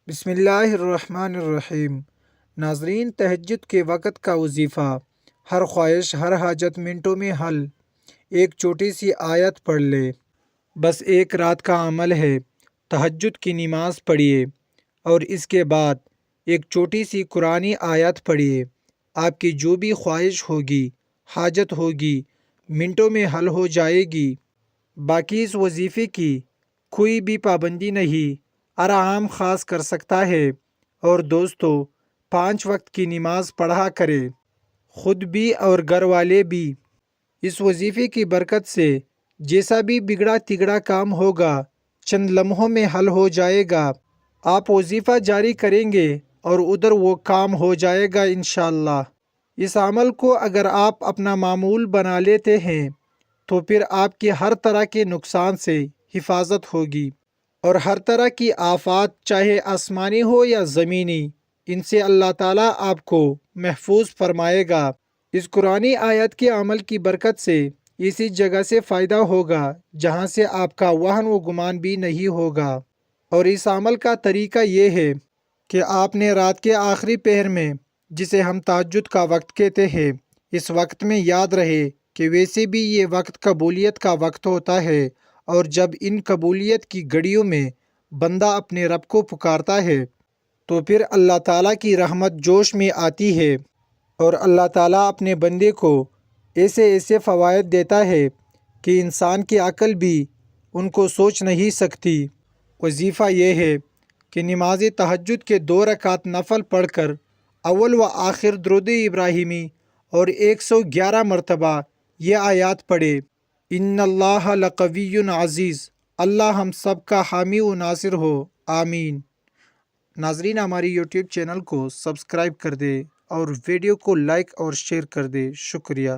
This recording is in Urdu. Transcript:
بسم اللہ الرحمن الرحیم۔ ناظرین، تہجد کے وقت کا وظیفہ، ہر خواہش ہر حاجت منٹوں میں حل۔ ایک چھوٹی سی آیت پڑھ لے، بس ایک رات کا عمل ہے۔ تہجد کی نماز پڑھیے اور اس کے بعد ایک چھوٹی سی قرآنی آیت پڑھیے۔ آپ کی جو بھی خواہش ہوگی، حاجت ہوگی، منٹوں میں حل ہو جائے گی۔ باقی اس وظیفے کی کوئی بھی پابندی نہیں، آرام خاص کر سکتا ہے۔ اور دوستو، 5 وقت کی نماز پڑھا کرے، خود بھی اور گھر والے بھی۔ اس وظیفے کی برکت سے جیسا بھی بگڑا تگڑا کام ہوگا، چند لمحوں میں حل ہو جائے گا۔ آپ وظیفہ جاری کریں گے اور ادھر وہ کام ہو جائے گا انشاءاللہ۔ اس عمل کو اگر آپ اپنا معمول بنا لیتے ہیں تو پھر آپ کی ہر طرح کے نقصان سے حفاظت ہوگی، اور ہر طرح کی آفات، چاہے آسمانی ہو یا زمینی، ان سے اللہ تعالیٰ آپ کو محفوظ فرمائے گا۔ اس قرآنی آیت کے عمل کی برکت سے اسی جگہ سے فائدہ ہوگا جہاں سے آپ کا وہن و گمان بھی نہیں ہوگا۔ اور اس عمل کا طریقہ یہ ہے کہ آپ نے رات کے آخری پہر میں، جسے ہم تہجد کا وقت کہتے ہیں، اس وقت میں یاد رہے کہ ویسے بھی یہ وقت قبولیت کا وقت ہوتا ہے، اور جب ان قبولیت کی گھڑیوں میں بندہ اپنے رب کو پکارتا ہے تو پھر اللہ تعالیٰ کی رحمت جوش میں آتی ہے، اور اللہ تعالیٰ اپنے بندے کو ایسے ایسے فوائد دیتا ہے کہ انسان کی عقل بھی ان کو سوچ نہیں سکتی۔ وظیفہ یہ ہے کہ نماز تہجد کے 2 رکعت نفل پڑھ کر اول و آخر درود ابراہیمی اور 111 مرتبہ یہ آیات پڑھے: ان اللہ لقوی عزیز، اللہ ہم سب کا حامی و ناصر ہو، آمین۔ ناظرین، ہماری یوٹیوب چینل کو سبسکرائب کر دے اور ویڈیو کو لائک اور شیئر کر دے۔ شکریہ۔